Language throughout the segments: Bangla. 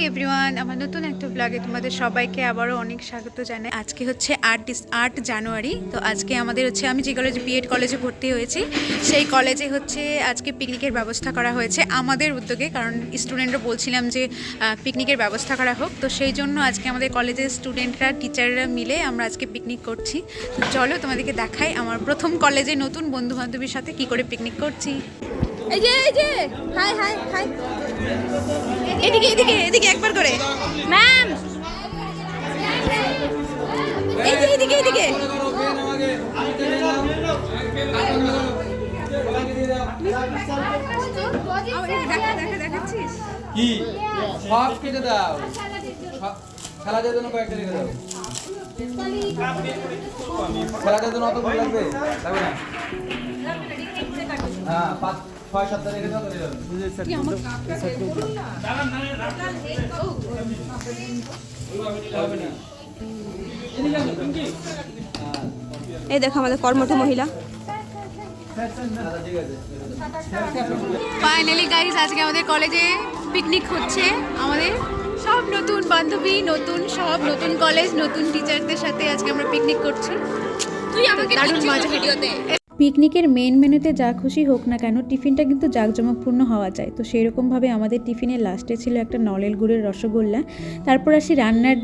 এভরিওয়ান, আমার নতুন একটা ব্লগে তোমাদের সবাইকে আবারও অনেক স্বাগত জানাই। আজকে হচ্ছে 8 জানুয়ারি। তো আজকে আমাদের হচ্ছে, আমি যে কলেজে বিএড কলেজে ভর্তি হয়েছি সেই কলেজে হচ্ছে আজকে পিকনিকের ব্যবস্থা করা হয়েছে আমাদের উদ্যোগে, কারণ স্টুডেন্টরা বলছিলাম যে পিকনিকের ব্যবস্থা করা হোক। তো সেই জন্য আজকে আমাদের কলেজের স্টুডেন্টরা টিচাররা মিলে আমরা আজকে পিকনিক করছি। তো চলো তোমাদেরকে দেখাই আমার প্রথম কলেজে নতুন বন্ধু বান্ধবীর সাথে কি করে পিকনিক করছি। এই যে হাই হাই হাই, এদিকে এদিকে এদিকে একবার করে ম্যাম, এদিকে এদিকে। দেখাচ্ছিস কি সব কেটে দাও, খেলাদের জন্য কয়েকটা রেখে দাও। খেলাদের জন্য অতগুলো লাগবে না? হ্যাঁ, 5-6-7টা রেখে দাও। এই দেখো আমাদের কর্মঠ মহিলা। ফাইনালি গাইস, আজকে আমাদের কলেজে পিকনিক হচ্ছে। আমাদের সব নতুন বান্ধবী, নতুন সব নতুন কলেজ, নতুন টিচারদের সাথে আজকে আমরা পিকনিক করছি। তুই আমাকে দারুণ মজা ভিডিওতে। পিকনিকের মেন মেনুতে যা খুশি হোক না কেন, টিফিনটা কিন্তু জাঁকজমকপূর্ণ হওয়া যায়। তো সেই রকমভাবে আমাদের টিফিনের লাস্টে ছিল একটা নলের গুড়ের রসগোল্লা। তারপর আসি রান্নার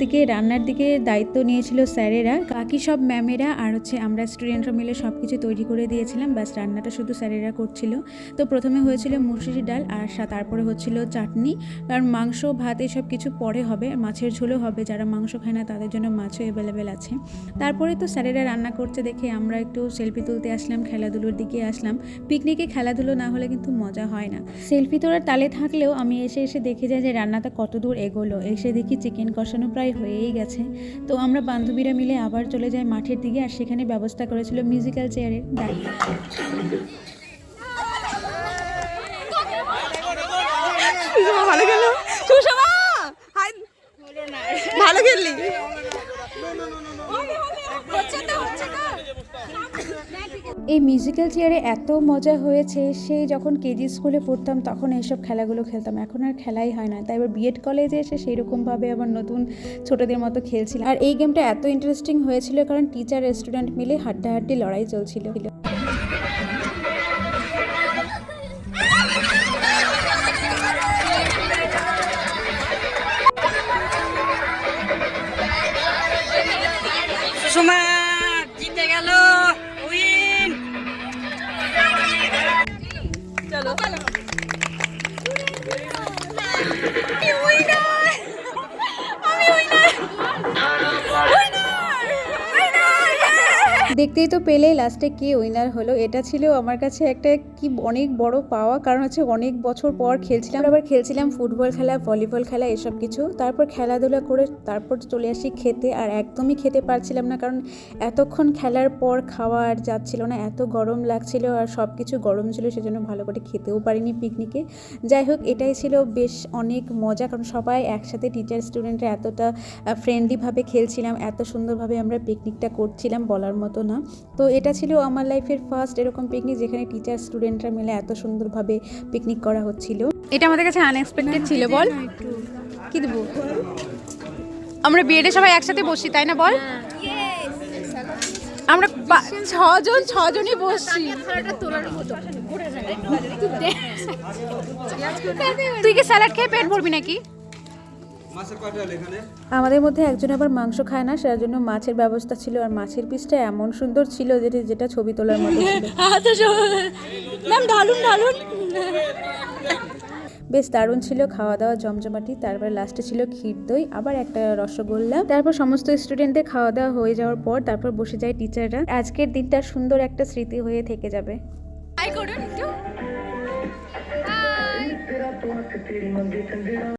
দিকে দায়িত্ব নিয়েছিল স্যারেরা, বাকি সব ম্যামেরা আর হচ্ছে আমরা স্টুডেন্টরা মিলে সব কিছু তৈরি করে দিয়েছিলাম। ব্যাস রান্নাটা শুধু স্যারেরা করছিল। তো প্রথমে হয়েছিল মুসুরি ডাল, আর তারপরে হচ্ছিল চাটনি, কারণ মাংস ভাত এসব কিছু পরে হবে, মাছের ঝোলও হবে। যারা মাংস খায় না তাদের জন্য মাছও অ্যাভেলেবেল আছে। তারপরে তো স্যারেরা রান্না করতে দেখে আমরা একটু সেলফি তুলতে আসলাম, খেলাধুলোর দিকে আসলাম। পিকনিকে খেলাধুলো না হলে কিন্তু মজা হয় না। সেলফি তোলার তালে থাকলেও আমি এসে দেখে যাই যে রান্নাটা কত দূর এগোলো। এসে দেখি চিকেন কষানো প্রায় হয়েই গেছে। তো আমরা বান্ধবীরা মিলে আবার চলে যাই মাঠের দিকে, আর সেখানে ব্যবস্থা করেছিল মিউজিক্যাল চেয়ারের। ভালো গেল সুষমা, হাই ভালো খেললি। এই মিউজিক্যাল চেয়ারে এত মজা হয়েছে, সেই যখন কেজি স্কুলে পড়তাম তখন এইসব খেলাগুলো খেলতাম। এখন আর খেলাই হয় না। তাই এবার বিএড কলেজে এসে সেই রকমভাবে আবার নতুন ছোটদের মতো খেলছিলাম। আর এই গেমটা এত ইন্টারেস্টিং হয়েছিল কারণ টিচার স্টুডেন্ট মিলে হাড্ডাহাড্ডি লড়াই চলছিল। সুষমা জিতে গেল, উইন। চলো দেখতেই তো পেলে লাস্টে কে উইনার হলো। এটা ছিল আমার কাছে একটা অনেক বড় পাওয়া, কারণ হচ্ছে অনেক বছর পর খেলছিলাম। আবার খেলছিলাম ফুটবল খেলা, ভলিবল খেলা, এসব কিছু। তারপর খেলাধুলা করে তারপর চলে আসি খেতে, আর একদমই খেতে পারছিলাম না, কারণ এতক্ষণ খেলার পর খাওয়া আর যাচ্ছিল না, এত গরম লাগছিল আর সব কিছু গরম ছিল, সেজন্য ভালো করে খেতেও পারিনি পিকনিকে। যাই হোক, এটাই ছিল বেশ অনেক মজা, কারণ সবাই একসাথে টিচার স্টুডেন্টরা এতটা ফ্রেন্ডলিভাবে খেলছিলাম, এত সুন্দরভাবে আমরা পিকনিকটা করছিলাম বলার মতো না। তো এটা ছিল আমার লাইফের ফার্স্ট এরকম পিকনিক, যেখানে টিচার স্টুডেন্টরা মিলে এত সুন্দরভাবে পিকনিক করা হচ্ছিল। এটা আমাদের কাছে আনএক্সপেক্টেড ছিল। বল কি দেবো, আমরা বিএডে সবাই একসাথে বসি, তাই না? বল, আমরা ছজনই বসছি। তুই কি স্যালাড খেয়ে পেট ভরবি নাকি? আমাদের মধ্যে একজন আবার মাংস খায় না, সেটার জন্য মাছের ব্যবস্থা ছিল। আর মাছের পিসটা এমন সুন্দর ছিল যেটা ছবি তোলার মতো ছিল। বেশ দারুণ ছিল খাওয়া দাওয়া, জমজমাটি। তারপর লাস্টে ছিল ক্ষীর দই, আবার একটা রসগোল্লা। তারপর সমস্ত স্টুডেন্টদের খাওয়া দাওয়া হয়ে যাওয়ার পর তারপর বসে যায় টিচাররা। আজকের দিনটা সুন্দর একটা স্মৃতি হয়ে থেকে যাবে। হাই করুন একটু।